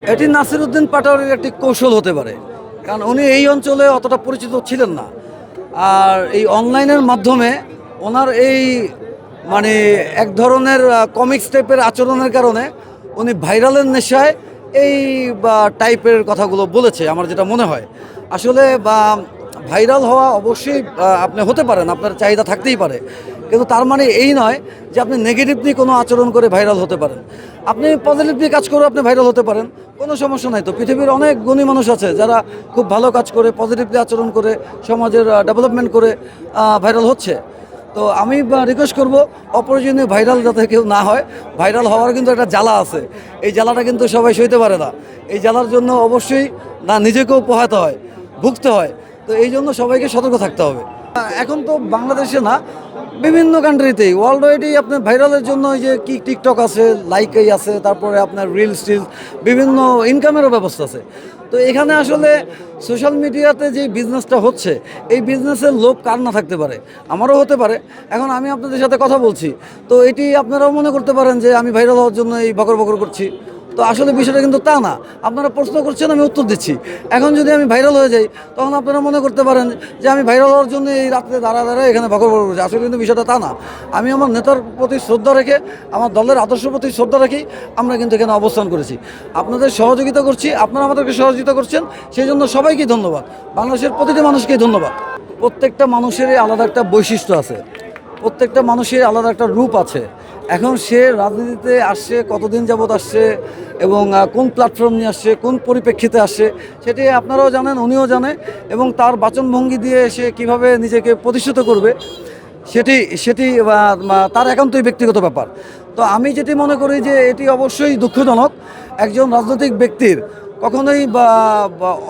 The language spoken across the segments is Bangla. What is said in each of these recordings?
এটি নাসিরউদ্দিন পাটোয়ারির একটি কৌশল হতে পারে, কারণ উনি এই অঞ্চলে অতটা পরিচিত ছিলেন না। আর এই অনলাইনের মাধ্যমে ওনার এই মানে এক ধরনের কমিক্স টাইপের আচরণের কারণে উনি ভাইরালের নেশায় এই বা টাইপের কথাগুলো বলেছে আমার যেটা মনে হয়। আসলে বা ভাইরাল হওয়া অবশ্যই আপনি হতে পারেন, আপনার চাহিদা থাকতেই পারে, কিন্তু তার মানে এই নয় যে আপনি নেগেটিভলি কোনো আচরণ করে ভাইরাল হতে পারেন। আপনি পজিটিভলি কাজ করে আপনি ভাইরাল হতে পারেন, কোনো সমস্যা নাই। তো পৃথিবীর অনেক গুণী মানুষ আছে যারা খুব ভালো কাজ করে পজিটিভলি আচরণ করে সমাজের ডেভেলপমেন্ট করে ভাইরাল হচ্ছে। তো আমি রিকোয়েস্ট করব অপ্রয়োজনীয় ভাইরাল যাতে কেউ না হয়। ভাইরাল হওয়ার কিন্তু একটা জ্বালা আছে, এই জ্বালাটা কিন্তু সবাই সইতে পারে না। এই জ্বালার জন্য অবশ্যই না নিজেকেও পোহাতে হয়, ভুগতে হয়। তো এই জন্য সবাইকে সতর্ক থাকতে হবে। এখন তো বাংলাদেশে না, বিভিন্ন কান্ট্রিতেই ওয়ার্ল্ড ওয়াইডেই আপনার ভাইরালের জন্য ওই যে কি টিকটক আছে, লাইকেই আছে, তারপরে আপনার রিলস টিলস, বিভিন্ন ইনকামেরও ব্যবস্থা আছে। তো এখানে আসলে সোশ্যাল মিডিয়াতে যে বিজনেসটা হচ্ছে, এই বিজনেসের লোভ কার না থাকতে পারে, আমারও হতে পারে। এখন আমি আপনাদের সাথে কথা বলছি, তো এটি আপনারাও মনে করতে পারেন যে আমি ভাইরাল হওয়ার জন্য এই বকর বকর করছি। তো আসলে বিষয়টা কিন্তু তা না। আপনারা প্রশ্ন করছেন, আমি উত্তর দিচ্ছি। এখন যদি আমি ভাইরাল হয়ে যাই, তখন আপনারা মনে করতে পারেন যে আমি ভাইরাল হওয়ার জন্য এই রাত্রে দাঁড়ায় এখানে বকর বকর করছি। আসলে কিন্তু বিষয়টা তা না। আমি আমার নেতার প্রতি শ্রদ্ধা রেখে, আমার দলের আদর্শের প্রতি শ্রদ্ধা রেখেই আমরা কিন্তু এখানে অবস্থান করেছি। আপনাদের সহযোগিতা করছি, আপনারা আমাদেরকে সহযোগিতা করছেন, সেই জন্য সবাইকেই ধন্যবাদ। বাংলাদেশের প্রতিটি মানুষকেই ধন্যবাদ। প্রত্যেকটা মানুষেরই আলাদা একটা বৈশিষ্ট্য আছে, প্রত্যেকটা মানুষের আলাদা একটা রূপ আছে। এখন সে রাজনীতিতে আসছে, কতদিন যাবৎ আসছে, এবং কোন প্ল্যাটফর্ম নিয়ে আসছে, কোন পরিপ্রেক্ষিতে আসছে, সেটি আপনারাও জানেন, উনিও জানে। এবং তার বাচনভঙ্গি দিয়ে সে কিভাবে নিজেকে প্রতিষ্ঠিত করবে, সেটি সেটি তার একান্তই ব্যক্তিগত ব্যাপার। তো আমি যেটি মনে করি যে এটি অবশ্যই দুঃখজনক, একজন রাজনৈতিক ব্যক্তির কখনোই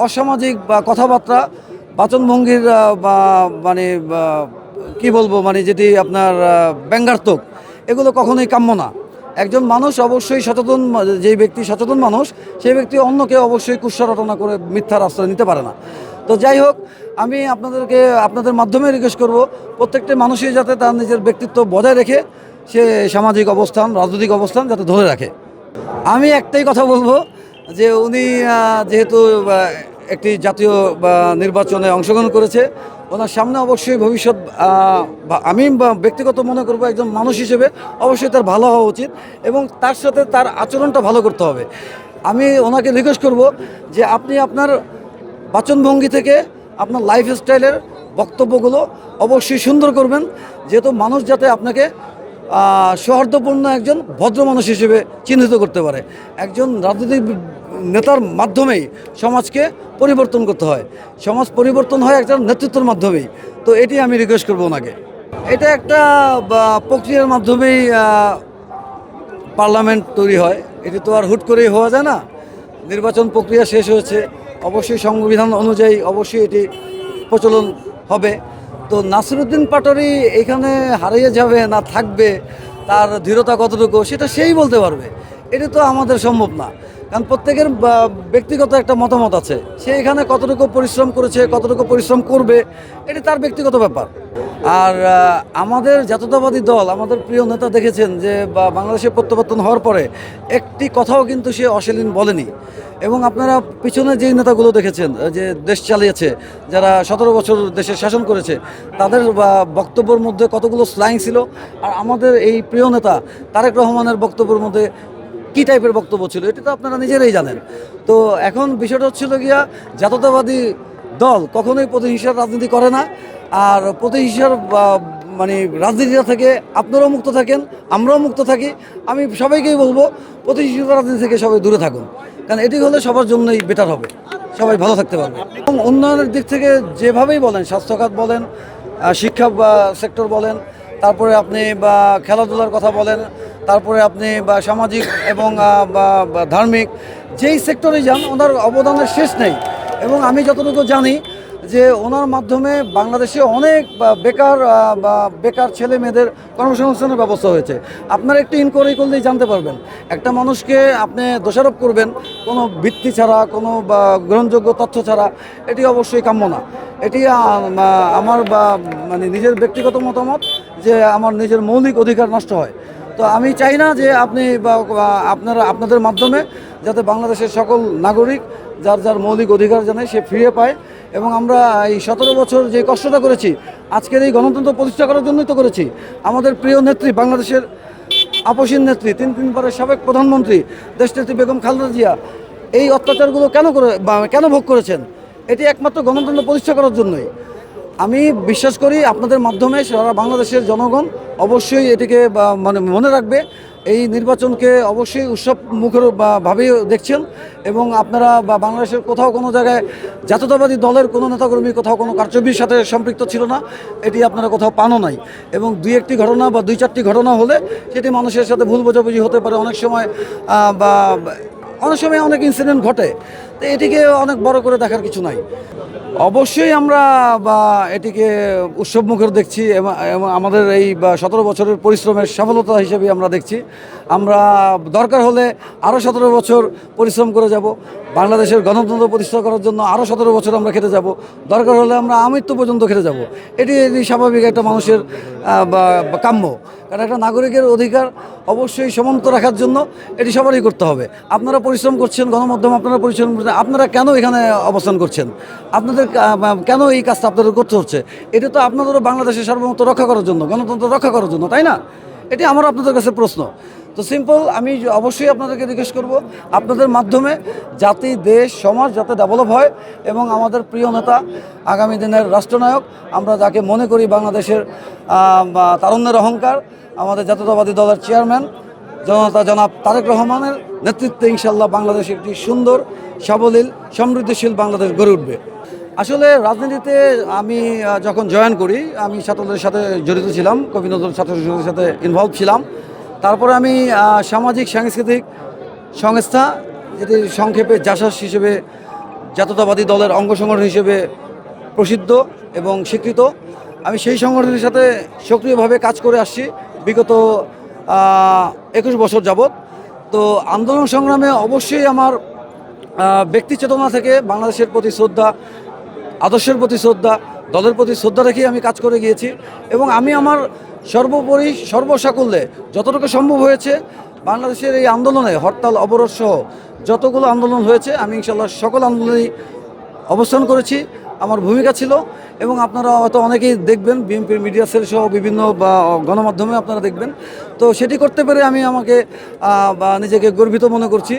অসামাজিক বা কথাবার্তা, বাচনভঙ্গির মানে কি বলবো, মানে যেটি আপনার ব্যঙ্গাত্মক, এগুলো কখনোই কাম্য না। একজন মানুষ অবশ্যই সচেতন, যেই ব্যক্তি সচেতন মানুষ, সেই ব্যক্তি অন্যকে অবশ্যই কুৎসা রটনা করে মিথ্যার আশ্রয় নিতে পারে না। তো যাই হোক, আমি আপনাদের মাধ্যমে রিকোয়েস্ট করব, প্রত্যেকটি মানুষই যাতে তার নিজের ব্যক্তিত্ব বজায় রেখে সে সামাজিক অবস্থান, রাজনৈতিক অবস্থান যাতে ধরে রাখে। আমি একটাই কথা বলবো যে উনি যেহেতু একটি জাতীয় নির্বাচনে অংশগ্রহণ করেছে, ওনার সামনে অবশ্যই ভবিষ্যৎ, আমি ব্যক্তিগত মনে করব একজন মানুষ হিসেবে অবশ্যই তার ভালো হওয়া উচিত, এবং তার সাথে তার আচরণটা ভালো করতে হবে। আমি ওনাকে রিকোয়েস্ট করব যে আপনি আপনার বাচনভঙ্গি থেকে আপনার লাইফস্টাইলের বক্তব্যগুলো অবশ্যই সুন্দর করবেন, যেহেতু মানুষ যাতে আপনাকে সৌহার্দ্যপূর্ণ একজন ভদ্র মানুষ হিসেবে চিহ্নিত করতে পারে। একজন রাজনৈতিক নেতার মাধ্যমেই সমাজকে পরিবর্তন করতে হয়, সমাজ পরিবর্তন হয় একজন নেতৃত্বের মাধ্যমেই। তো এটি আমি রিকোয়েস্ট করবো ওনাকে। এটা একটা প্রক্রিয়ার মাধ্যমেই পার্লামেন্ট তৈরি হয়, এটি তো আর হুট করেই হওয়া যায় না। নির্বাচন প্রক্রিয়া শেষ হয়েছে, অবশ্যই সংবিধান অনুযায়ী অবশ্যই এটি প্রচলন হবে। তো নাসিরউদ্দিন পাটোয়ারি এখানে হারিয়ে যাবে না থাকবে, তার দৃঢ়তা কতটুকু সেটা সেই বলতে পারবে। এটা তো আমাদের সম্ভব না, কারণ প্রত্যেকের ব্যক্তিগত একটা মতামত আছে। সে এখানে কতটুকু পরিশ্রম করেছে, কতটুকু পরিশ্রম করবে, এটি তার ব্যক্তিগত ব্যাপার। আর আমাদের জাতীয়তাবাদী দল, আমাদের প্রিয় নেতা দেখেছেন যে বাংলাদেশে প্রত্যাবর্তন হওয়ার পরে একটি কথাও কিন্তু সে অশালীন বলেনি। এবং আপনারা পিছনে যেই নেতাগুলো দেখেছেন যে দেশ চালিয়েছে, যারা 17 বছর দেশের শাসন করেছে, তাদের বক্তব্যের মধ্যে কতগুলো স্ল্যাং ছিল। আর আমাদের এই প্রিয় নেতা তারেক রহমানের বক্তব্যের মধ্যে কী টাইপের বক্তব্য ছিল, এটা তো আপনারা নিজেরাই জানেন। তো এখন বিষয়টা হচ্ছিল গিয়া, জাতীয়তাবাদী দল কখনোই প্রতিহিংসার রাজনীতি করে না। আর প্রতিহিংসার মানে রাজনীতিটা থেকে আপনারাও মুক্ত থাকেন, আমরাও মুক্ত থাকি। আমি সবাইকেই বলবো প্রতিহিংসার রাজনীতি থেকে সবাই দূরে থাকুন, কারণ এটি হলে সবার জন্যই বেটার হবে, সবাই ভালো থাকতে পারবে। এবং উন্নয়নের দিক থেকে যেভাবেই বলেন, স্বাস্থ্যখাত বলেন, শিক্ষা সেক্টর বলেন, তারপরে আপনি খেলাধুলার কথা বলেন, তারপরে আপনি সামাজিক এবং ধার্মিক, যেই সেক্টরে যান ওনার অবদানের শেষ নেই। এবং আমি যতটুকু জানি যে ওনার মাধ্যমে বাংলাদেশে অনেক বেকার ছেলে মেয়েদের কর্মসংস্থানের ব্যবস্থা হয়েছে। আপনারা একটু ইনকোয়ারি করলেই জানতে পারবেন। একটা মানুষকে আপনি দোষারোপ করবেন কোনো ভিত্তি ছাড়া, কোনো গ্রহণযোগ্য তথ্য ছাড়া, এটি অবশ্যই কাম্য না। এটি আমার মানে নিজের ব্যক্তিগত মতামত যে আমার নিজের মৌলিক অধিকার নষ্ট হয়। তো আমি চাই না যে আপনি আপনাদের মাধ্যমে যাতে বাংলাদেশের সকল নাগরিক যার যার মৌলিক অধিকার জানে সে ফিরে পায়। এবং আমরা এই 17 বছর যে কষ্টটা করেছি আজকের এই গণতন্ত্র প্রতিষ্ঠা করার জন্যই তো করেছি। আমাদের প্রিয় নেত্রী, বাংলাদেশের আপসীন নেত্রী, তিনবারের সাবেক প্রধানমন্ত্রী দেশনেত্রী বেগম খালেদা জিয়া এই অত্যাচারগুলো কেন ভোগ করেছেন? এটি একমাত্র গণতন্ত্র প্রতিষ্ঠা করার জন্যই। আমি বিশ্বাস করি আপনাদের মাধ্যমে সারা বাংলাদেশের জনগণ অবশ্যই এটিকে মানে মনে রাখবে। এই নির্বাচনকে অবশ্যই উৎসব মুখর ভাবেই দেখছেন এবং আপনারা বাংলাদেশের কোথাও কোনো জায়গায় জাতীয়তাবাদী দলের কোনো নেতাকর্মী কোথাও কোনো কারচুপির সাথে সম্পৃক্ত ছিল না, এটি আপনারা কোথাও পানও নাই। এবং দুই একটি ঘটনা বা দুই চারটি ঘটনা হলে সেটি মানুষের সাথে ভুল বোঝাবুঝি হতে পারে অনেক সময়, বা অনেক সময় অনেক ইনসিডেন্ট ঘটে। তো এটিকে অনেক বড় করে দেখার কিছু নাই। অবশ্যই আমরা এটিকে উৎসবমুখর দেখছি এবং আমাদের এই 17 বছরের পরিশ্রমের সফলতা হিসেবে আমরা দেখছি। আমরা দরকার হলে আরও 17 বছর পরিশ্রম করে যাব, বাংলাদেশের গণতন্ত্র প্রতিষ্ঠা করার জন্য আরও 17 বছর আমরা খেটে যাব, দরকার হলে আমরা আমৃত্যু পর্যন্ত খেটে যাব। এটি স্বাভাবিক একটা মানুষের কাম্য। কারণ একটা নাগরিকের অধিকার অবশ্যই সমন্ত রাখার জন্য এটি সবারই করতে হবে। আপনারা পরিশ্রম করছেন, গণমাধ্যম আপনারা পরিশ্রম করছেন, আপনারা কেন এখানে অবস্থান করছেন? আপনাদের কেন এই কাজটা আপনাদের করতে হচ্ছে? এটা তো আপনাদেরও বাংলাদেশের সার্বভৌমত্ব রক্ষা করার জন্য, গণতন্ত্র রক্ষা করার জন্য, তাই না? এটি আমার আপনাদের কাছে প্রশ্ন। তো সিম্পল, আমি অবশ্যই আপনাদেরকে জিজ্ঞেস করব আপনাদের মাধ্যমে জাতি, দেশ, সমাজ যাতে ডেভেলপ হয় এবং আমাদের প্রিয় নেতা, আগামী দিনের রাষ্ট্রনায়ক, আমরা যাকে মনে করি বাংলাদেশের তারুণ্যের অহংকার, আমাদের জাতীয়তাবাদী দলের চেয়ারম্যান জনতা জনাব তারেক রহমানের নেতৃত্বে ইনশাল্লাহ বাংলাদেশ একটি সুন্দর, সাবলীল, সমৃদ্ধশীল বাংলাদেশ গড়ে উঠবে। আসলে রাজনীতিতে আমি যখন জয়েন করি, আমি ছাত্রদের সাথে জড়িত ছিলাম, কবি নজরুল ছাত্র সংসদের সাথে ইনভলভ ছিলাম। তারপরে আমি সামাজিক সাংস্কৃতিক সংস্থা, যেটি সংক্ষেপে জাসাস হিসেবে, জাতীয়তাবাদী দলের অঙ্গ সংগঠন হিসেবে প্রসিদ্ধ এবং স্বীকৃত, আমি সেই সংগঠনের সাথে সক্রিয়ভাবে কাজ করে আসছি বিগত 21 বছর যাবৎ। তো আন্দোলন সংগ্রামে অবশ্যই আমার ব্যক্তি চেতনা থেকে বাংলাদেশের প্রতি শ্রদ্ধা, আদর্শের প্রতি শ্রদ্ধা, দলের প্রতি শ্রদ্ধা রেখেই আমি কাজ করে গিয়েছি। এবং আমি আমার সর্বোপরি সর্বসাকুল্যে যতটুকু সম্ভব হয়েছে বাংলাদেশের এই আন্দোলনে, হরতাল অবরোধ সহ যতগুলো আন্দোলন হয়েছে আমি ইনশাল্লাহ সকল আন্দোলনেই অবস্থান করেছি, আমার ভূমিকা ছিল। এবং আপনারা হয়তো অনেকেই দেখবেন, বিএনপির মিডিয়া সেল সহ বিভিন্ন গণমাধ্যমে আপনারা দেখবেন। তো সেটি করতে পেরে আমি আমাকে নিজেকে গর্বিত মনে করছি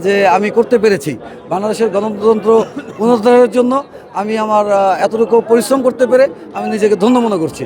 যে আমি করতে পেরেছি। বাংলাদেশের গণতন্ত্র পুনরুদ্ধারের জন্য আমি আমার এতটুকু পরিশ্রম করতে পেরে আমি নিজেকে ধন্য মনে করছি।